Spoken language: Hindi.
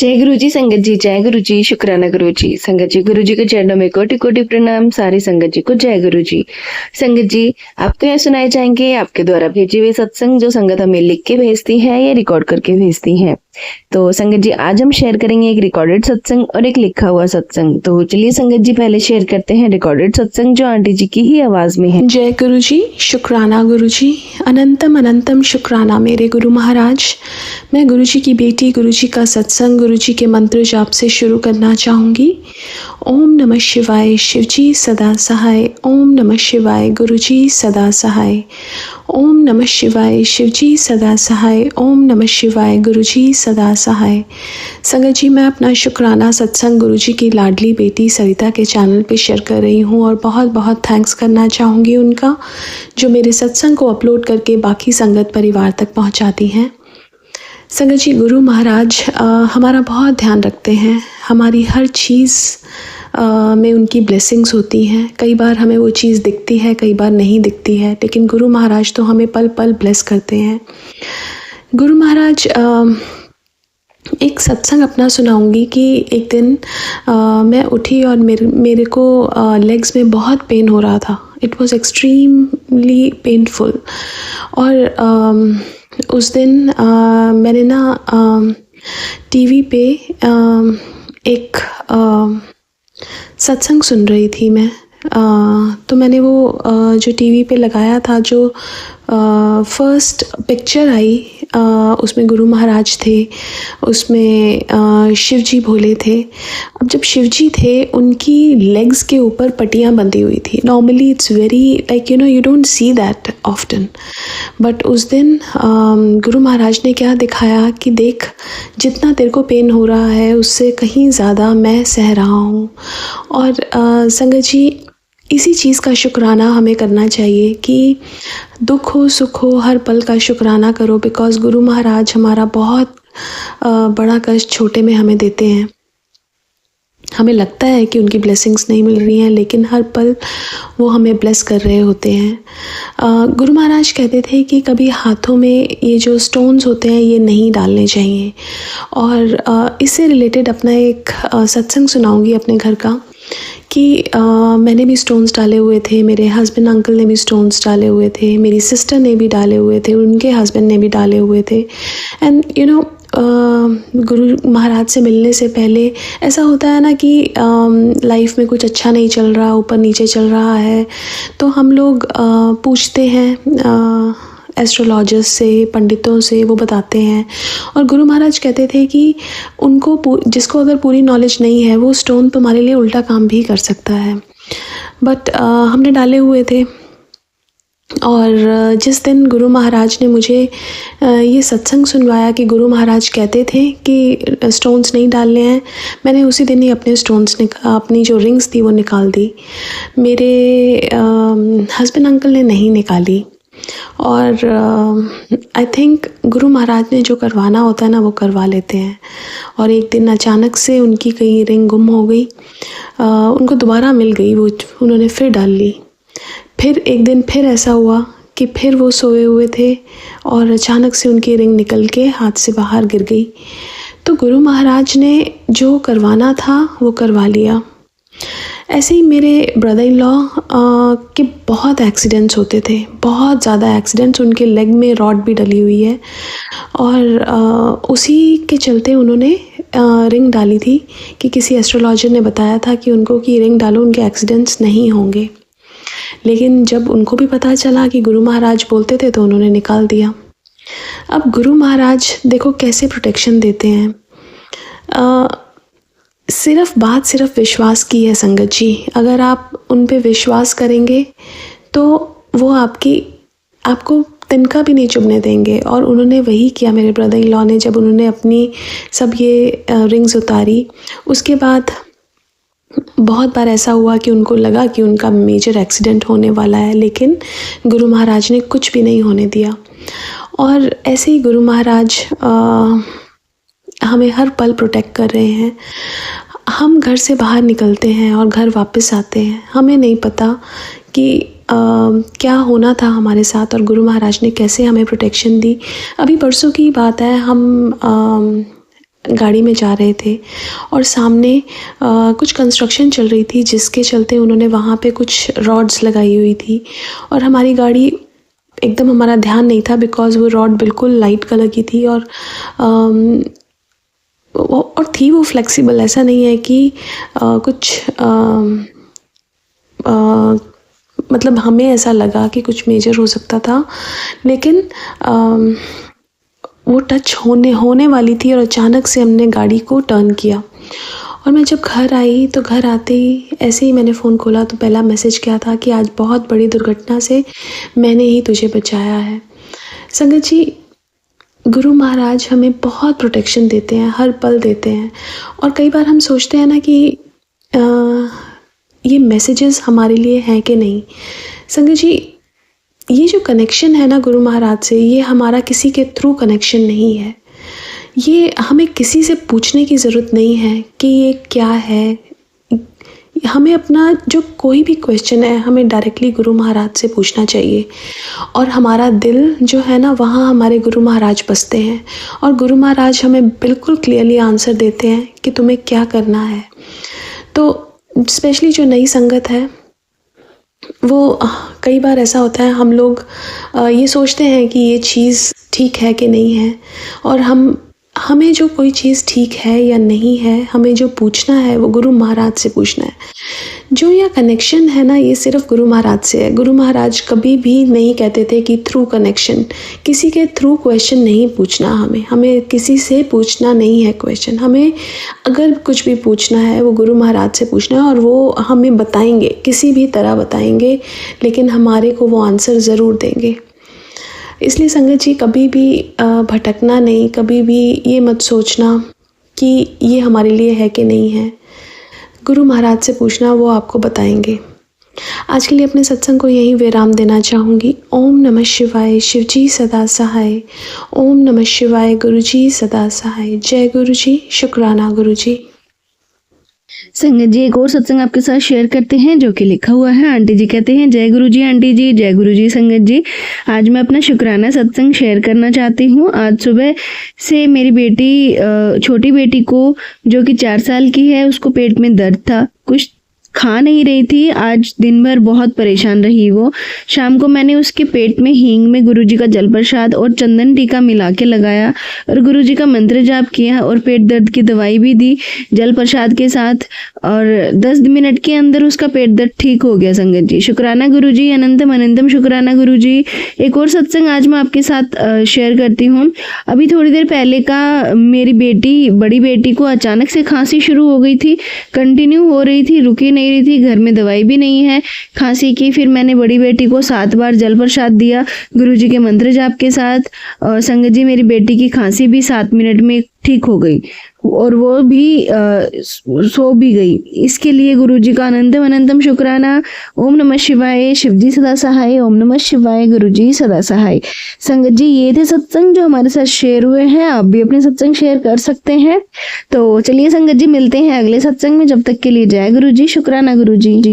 जय गुरु जी संगत जी, जय गुरु जी, शुक्राना गुरु जी। संगत जी, गुरु जी के चरणों में कोटि कोटि प्रणाम। सारी संगत जी को जय गुरु जी। संगत जी, आपको यहाँ सुनाए जाएंगे आपके द्वारा भेजे हुए सत्संग, जो संगत हमें लिख के भेजती है या रिकॉर्ड करके भेजती है। तो संगत जी, आज हम शेयर करेंगे एक रिकॉर्डेड सत्संग और एक लिखा हुआ सत्संग। तो चलिए संगत जी, पहले शेयर करते हैं रिकॉर्डेड सत्संग, जो आंटी जी की ही आवाज में है। जय गुरु जी, शुक्राना गुरु जी, अनंतम अनंतम शुक्राना मेरे गुरु महाराज। मैं गुरु जी की बेटी, गुरु जी का सत्संग, गुरु जी के मंत्र जाप से शुरू करना चाहूँगी। ओम नमः शिवाय, शिव जी सदा सहाय। ओम नमः शिवाय, गुरु जी सदा सहाय। ओम नमः शिवाय, शिव जी सदा सहाय। ओम नमः शिवाय, गुरु जी सदा सहाय। संगत जी, मैं अपना शुक्राना सत्संग गुरु जी की लाडली बेटी सरिता के चैनल पे शेयर कर रही हूँ और बहुत बहुत थैंक्स करना चाहूँगी उनका, जो मेरे सत्संग को अपलोड करके बाकी संगत परिवार तक पहुँचाती हैं। संगत जी, गुरु महाराज हमारा बहुत ध्यान रखते हैं। हमारी हर चीज़ में उनकी ब्लेसिंग्स होती हैं। कई बार हमें वो चीज़ दिखती है, कई बार नहीं दिखती है, लेकिन गुरु महाराज तो हमें पल पल ब्लेस करते हैं। गुरु महाराज एक सत्संग अपना सुनाऊंगी कि एक दिन मैं उठी और मेरे को लेग्स में बहुत पेन हो रहा था। It was extremely painful. और उस दिन मैंने ना टीवी पे एक सत्संग सुन रही थी मैं। तो मैंने वो जो टीवी पे लगाया था, जो फर्स्ट पिक्चर आई, उसमें गुरु महाराज थे, उसमें शिव जी भोले थे। अब जब शिव जी थे, उनकी लेग्स के ऊपर पट्टियाँ बंधी हुई थी। Normally it's very like you don't see that often, but उस दिन गुरु महाराज ने क्या दिखाया कि देख, जितना तेरे को पेन हो रहा है उससे कहीं ज़्यादा मैं सह रहा हूँ। और संगत जी, इसी चीज़ का शुक्राना हमें करना चाहिए कि दुख हो सुख हो, हर पल का शुक्राना करो। बिकॉज़ गुरु महाराज हमारा बहुत बड़ा कष्ट छोटे में हमें देते हैं। हमें लगता है कि उनकी ब्लेसिंग्स नहीं मिल रही हैं, लेकिन हर पल वो हमें ब्लेस कर रहे होते हैं। गुरु महाराज कहते थे कि कभी हाथों में ये जो स्टोन्स होते हैं ये नहीं डालने चाहिए। और इससे रिलेटेड अपना एक सत्संग सुनाऊंगी अपने घर का कि मैंने भी स्टोन्स डाले हुए थे, मेरे हस्बैंड अंकल ने भी स्टोन्स डाले हुए थे, मेरी सिस्टर ने भी डाले हुए थे, उनके हस्बैंड ने भी डाले हुए थे। एंड गुरु महाराज से मिलने से पहले ऐसा होता है ना कि लाइफ में कुछ अच्छा नहीं चल रहा, ऊपर नीचे चल रहा है, तो हम लोग पूछते हैं एस्ट्रोलॉजर्स से, पंडितों से, वो बताते हैं। और गुरु महाराज कहते थे कि उनको जिसको अगर पूरी नॉलेज नहीं है, वो स्टोन तुम्हारे लिए उल्टा काम भी कर सकता है। बट हमने डाले हुए थे। और जिस दिन गुरु महाराज ने मुझे ये सत्संग सुनवाया कि गुरु महाराज कहते थे कि स्टोन्स नहीं डालने हैं, मैंने उसी दिन ही अपने स्टोन्स अपनी जो रिंग्स थी वो निकाल दी। मेरे हस्बैंड अंकल ने नहीं निकाली। और आई थिंक गुरु महाराज ने जो करवाना होता है ना, वो करवा लेते हैं। और एक दिन अचानक से उनकी कहीं रिंग गुम हो गई, उनको दोबारा मिल गई, वो उन्होंने फिर डाल ली। फिर एक दिन फिर ऐसा हुआ कि फिर वो सोए हुए थे और अचानक से उनकी रिंग निकल के हाथ से बाहर गिर गई। तो गुरु महाराज ने जो करवाना था वो करवा लिया। ऐसे ही मेरे ब्रदर इन लॉ के बहुत एक्सीडेंट्स होते थे, बहुत ज़्यादा एक्सीडेंट्स। उनके लेग में रॉड भी डली हुई है और उसी के चलते उन्होंने रिंग डाली थी कि किसी एस्ट्रोलॉजर ने बताया था कि उनको कि रिंग डालो, उनके एक्सीडेंट्स नहीं होंगे। लेकिन जब उनको भी पता चला कि गुरु महाराज बोलते थे, तो उन्होंने निकाल दिया। अब गुरु महाराज देखो कैसे प्रोटेक्शन देते हैं। सिर्फ विश्वास की है संगत जी। अगर आप उन पे विश्वास करेंगे तो वो आपको तिनका भी नहीं चुभने देंगे। और उन्होंने वही किया, मेरे ब्रदर इन लॉ ने। जब उन्होंने अपनी सब ये रिंग्स उतारी, उसके बाद बहुत बार ऐसा हुआ कि उनको लगा कि उनका मेजर एक्सीडेंट होने वाला है, लेकिन गुरु महाराज ने कुछ भी नहीं होने दिया। और ऐसे ही गुरु महाराज हमें हर पल प्रोटेक्ट कर रहे हैं। हम घर से बाहर निकलते हैं और घर वापस आते हैं, हमें नहीं पता कि क्या होना था हमारे साथ और गुरु महाराज ने कैसे हमें प्रोटेक्शन दी। अभी परसों की बात है, हम गाड़ी में जा रहे थे और सामने कुछ कंस्ट्रक्शन चल रही थी, जिसके चलते उन्होंने वहाँ पे कुछ रॉड्स लगाई हुई थी और हमारी गाड़ी एकदम, हमारा ध्यान नहीं था बिकॉज़ वो रॉड बिल्कुल लाइट कलर की थी और थी वो फ्लेक्सिबल। ऐसा नहीं है कि कुछ मतलब हमें ऐसा लगा कि कुछ मेजर हो सकता था, लेकिन वो टच होने वाली थी और अचानक से हमने गाड़ी को टर्न किया। और मैं जब घर आई तो घर आते ही ऐसे ही मैंने फ़ोन खोला तो पहला मैसेज क्या था कि आज बहुत बड़ी दुर्घटना से मैंने ही तुझे बचाया है। संगत जी, गुरु महाराज हमें बहुत प्रोटेक्शन देते हैं, हर पल देते हैं और कई बार हम सोचते हैं ना कि ये मैसेजेस हमारे लिए हैं कि नहीं। संगत जी, ये जो कनेक्शन है ना गुरु महाराज से, ये हमारा किसी के थ्रू कनेक्शन नहीं है। ये हमें किसी से पूछने की ज़रूरत नहीं है कि ये क्या है। हमें अपना जो कोई भी क्वेश्चन है हमें डायरेक्टली गुरु महाराज से पूछना चाहिए और हमारा दिल जो है ना, वहाँ हमारे गुरु महाराज बसते हैं और गुरु महाराज हमें बिल्कुल क्लियरली आंसर देते हैं कि तुम्हें क्या करना है। तो स्पेशली जो नई संगत है, वो कई बार ऐसा होता है, हम लोग ये सोचते हैं कि ये चीज़ ठीक है कि नहीं है और हमें जो कोई चीज़ ठीक है या नहीं है, हमें जो पूछना है वो गुरु महाराज से पूछना है। जो यह कनेक्शन है ना, ये सिर्फ गुरु महाराज से है। गुरु महाराज कभी भी नहीं कहते थे कि थ्रू कनेक्शन, किसी के थ्रू क्वेश्चन नहीं पूछना। हमें किसी से पूछना नहीं है क्वेश्चन। हमें अगर कुछ भी पूछना है वो गुरु महाराज से पूछना है और वो हमें बताएंगे, किसी भी तरह बताएंगे, लेकिन हमारे को वो आंसर ज़रूर देंगे। इसलिए संगत जी, कभी भी भटकना नहीं, कभी भी ये मत सोचना कि ये हमारे लिए है कि नहीं है। गुरु महाराज से पूछना, वो आपको बताएंगे। आज के लिए अपने सत्संग को यहीं विराम देना चाहूँगी। ओम नमः शिवाय, शिव जी सदा सहाय। ओम नमः शिवाय, गुरु जी सदा सहाय। जय गुरु जी, शुक्राना गुरु जी। संगत जी, एक और सत्संग आपके साथ शेयर करते हैं जो कि लिखा हुआ है। आंटी जी कहते हैं, जय गुरु जी आंटी जी, जय गुरु जी। संगत जी, आज मैं अपना शुक्राना सत्संग शेयर करना चाहती हूँ। आज सुबह से मेरी बेटी, छोटी बेटी को, जो कि 4 साल की है, उसको पेट में दर्द था, कुछ खा नहीं रही थी। आज दिन भर बहुत परेशान रही वो। शाम को मैंने उसके पेट में हींग में गुरुजी का जल प्रसाद और चंदन टीका मिला के लगाया और गुरुजी का मंत्र जाप किया और पेट दर्द की दवाई भी दी जल प्रसाद के साथ, और 10 मिनट के अंदर उसका पेट दर्द ठीक हो गया। संगत जी, शुक्राना गुरुजी, अनंतम अनंतम शुक्राना गुरुजी। एक और सत्संग आज मैं आपके साथ शेयर करती हूँ। अभी थोड़ी देर पहले का, मेरी बेटी, बड़ी बेटी को अचानक से खांसी शुरू हो गई थी, कंटिन्यू हो रही थी, रुकी नहीं रही थी। घर में दवाई भी नहीं है खांसी की। फिर मैंने बड़ी बेटी को 7 बार जल प्रसाद दिया गुरुजी के मंत्र जाप के साथ। संगत जी, मेरी बेटी की खांसी भी 7 मिनट में ठीक हो गई और वो भी सो भी गई। इसके लिए गुरुजी का अनंतम अनंतम शुक्राना। ओम नमः शिवाय, शिवजी सदा सहाय। ओम नमः शिवाय, गुरुजी सदा सहाय। संगत जी, ये थे सत्संग जो हमारे साथ शेयर हुए हैं। आप भी अपने सत्संग शेयर कर सकते हैं। तो चलिए संगत जी, मिलते हैं अगले सत्संग में। जब तक के लिए जय गुरुजी, शुक्राना गुरुजी।